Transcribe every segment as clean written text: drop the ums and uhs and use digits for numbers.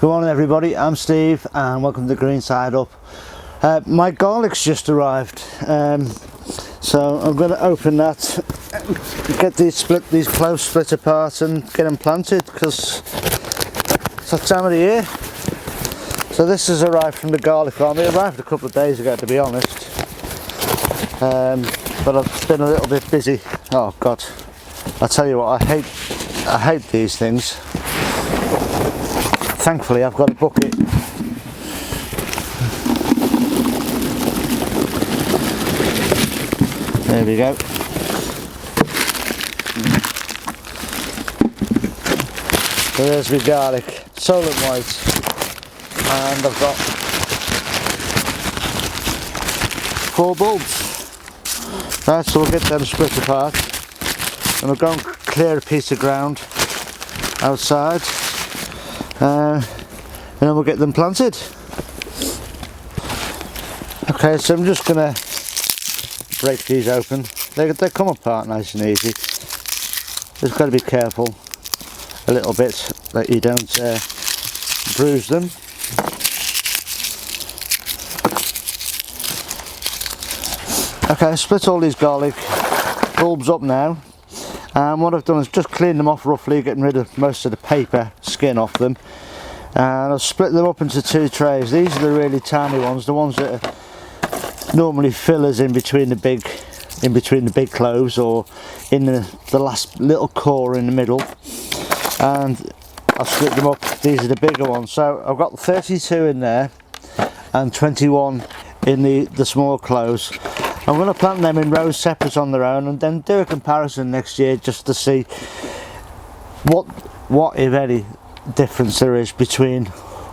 Good morning everybody, I'm Steve and welcome to the Green Side Up. My garlic's just arrived, so I'm going to open that, get these cloves split apart and get them planted because it's that time of the year. So this has arrived from the garlic farm. It arrived a couple of days ago, to be honest, but I've been a little bit busy. Oh god, I tell you what, I hate these things. Thankfully I've got a bucket. There we go. So there's my garlic, Solent Wight, and I've got 4 bulbs. Right, so we'll get them split apart and we'll go and clear a piece of ground outside. And then we'll get them planted. Okay, so I'm just gonna break these open. They come apart nice and easy. Just got to be careful a little bit that you don't bruise them. Okay, I split all these garlic bulbs up now. And what I've done is just clean them off roughly, getting rid of most of the paper skin off them, and I've split them up into 2 trays. These are the really tiny ones, the ones that are normally fillers in between the big cloves, or in the last little core in the middle, and I've split them up. These are the bigger ones, so I've got 32 in there and 21 in the small cloves. I'm going to plant them in rows separate on their own and then do a comparison next year just to see what if any difference there is between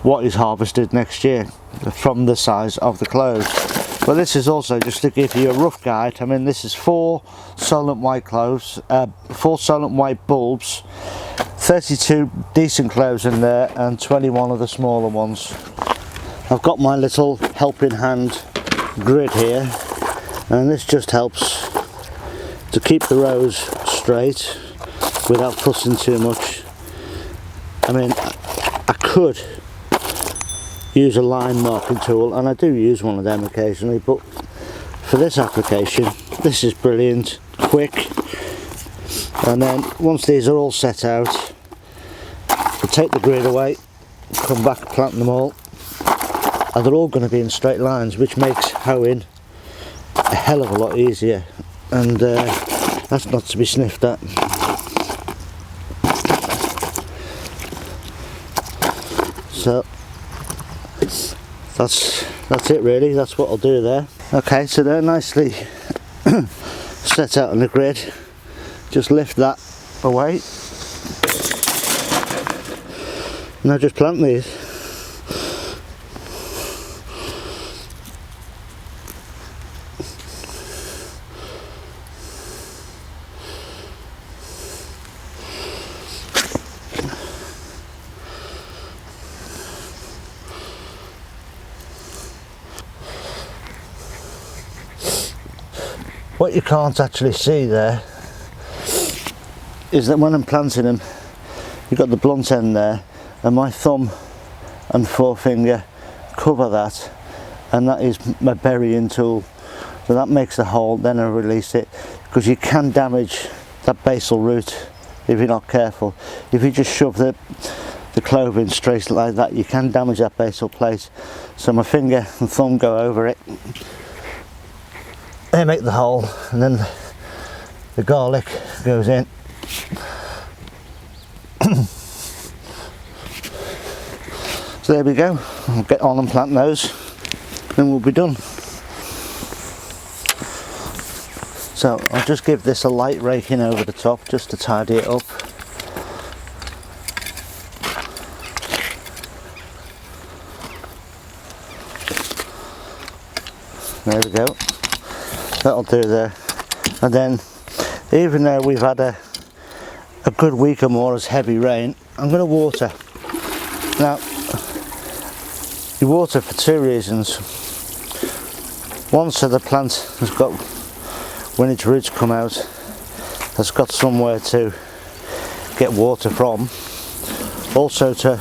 what is harvested next year from the size of the cloves. But this is also just to give you a rough guide. I mean, this is 4 Solent Wight cloves, 4 Solent Wight bulbs, 32 decent cloves in there and 21 of the smaller ones. I've got my little helping hand grid here, and this just helps to keep the rows straight without fussing too much. I mean, I could use a line marking tool, and I do use one of them occasionally, but for this application this is brilliant, quick. And then once these are all set out, we'll take the grid away, come back, plant them all, and they're all going to be in straight lines, which makes hoeing a hell of a lot easier, and that's not to be sniffed at. So that's it really, that's what I'll do there. Okay, so they're nicely set out on the grid. Just lift that away. Now just plant these. What you can't actually see there is that when I'm planting them, you've got the blunt end there, and my thumb and forefinger cover that, and that is my burying tool. So that makes the hole, then I release it, because you can damage that basal root if you're not careful. If you just shove the clove in straight like that, you can damage that basal plate. So my finger and thumb go over it, they make the hole, and then the garlic goes in. So there we go. I'll get on and plant those, then we'll be done. So I'll just give this a light raking over the top just to tidy it up. There we go. That'll do there. And then, even though we've had a good week or more as heavy rain, I'm going to water. Now, you water for 2 reasons. One, so the plant has got, when its roots come out, has got somewhere to get water from. Also to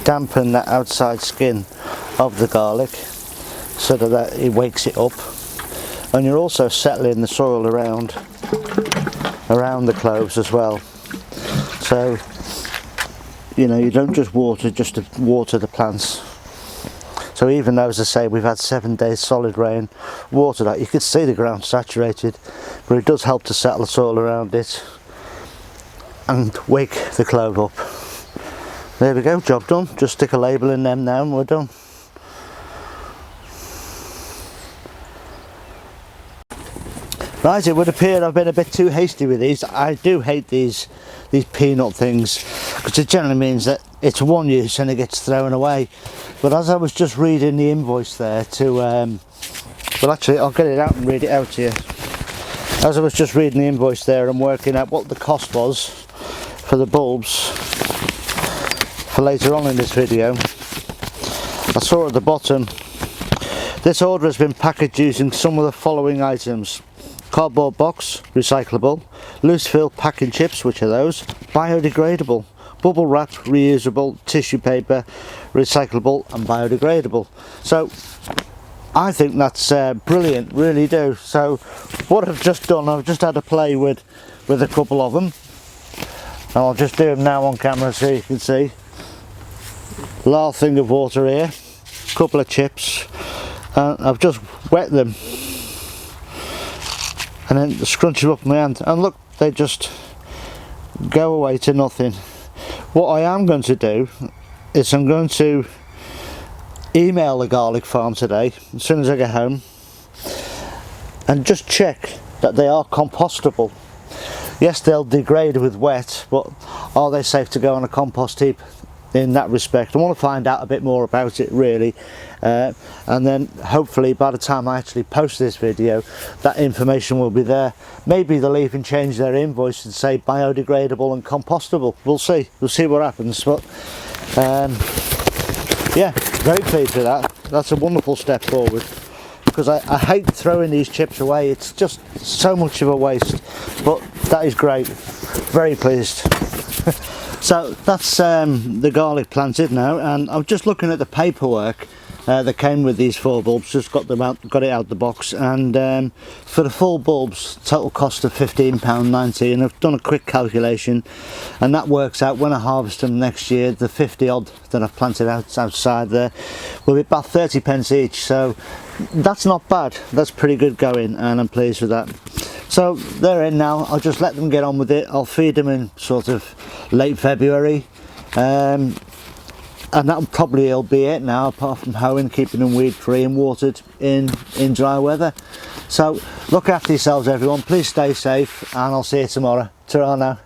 dampen that outside skin of the garlic so that it wakes it up, and you're also settling the soil around the cloves as well. So you know, you don't just water to water the plants. So even though, as I say, we've had 7 days solid rain, water that, you can see the ground saturated, but it does help to settle the soil around it and wake the clove up. There we go, job done. Just stick a label in them now and we're done. Right, it would appear I've been a bit too hasty with these. I do hate these peanut things, because it generally means that it's one use and it gets thrown away. But as I was just reading the invoice there to, well actually I'll get it out and read it out to you. As I was just reading the invoice there and working out what the cost was for the bulbs for later on in this video, I saw at the bottom, this order has been packaged using some of the following items: cardboard box, recyclable; loose fill packing chips, which are those; biodegradable; bubble wrap, reusable; tissue paper, recyclable and biodegradable. So I think that's brilliant, really do. So what I've just done, I've just had a play with a couple of them, and I'll just do them now on camera so you can see. Large thing of water here, couple of chips, and I've just wet them and then scrunch them up in my hand, and look, they just go away to nothing. What I am going to do is I'm going to email the garlic farm today as soon as I get home and just check that they are compostable. Yes, they'll degrade with wet, but are they safe to go on a compost heap in that respect? I want to find out a bit more about it really, and then hopefully by the time I actually post this video that information will be there. Maybe they'll even change their invoice and say biodegradable and compostable. We'll see what happens. But yeah, very pleased with that. That's a wonderful step forward, because I hate throwing these chips away. It's just so much of a waste, but that is great. Very pleased. So that's the garlic planted now, and I'm just looking at the paperwork that came with these 4 bulbs. Just got it out the box, and for the 4 bulbs, total cost of £15.90. And I've done a quick calculation, and that works out when I harvest them next year, the 50 odd that I've planted outside there will be about 30 pence each. So that's not bad. That's pretty good going, and I'm pleased with that. So they're in now. I'll just let them get on with it. I'll feed them in sort of late February, and that'll probably be it now, apart from hoeing, keeping them weed free and watered in dry weather. So look after yourselves everyone, please stay safe, and I'll see you tomorrow. Ta-ra now.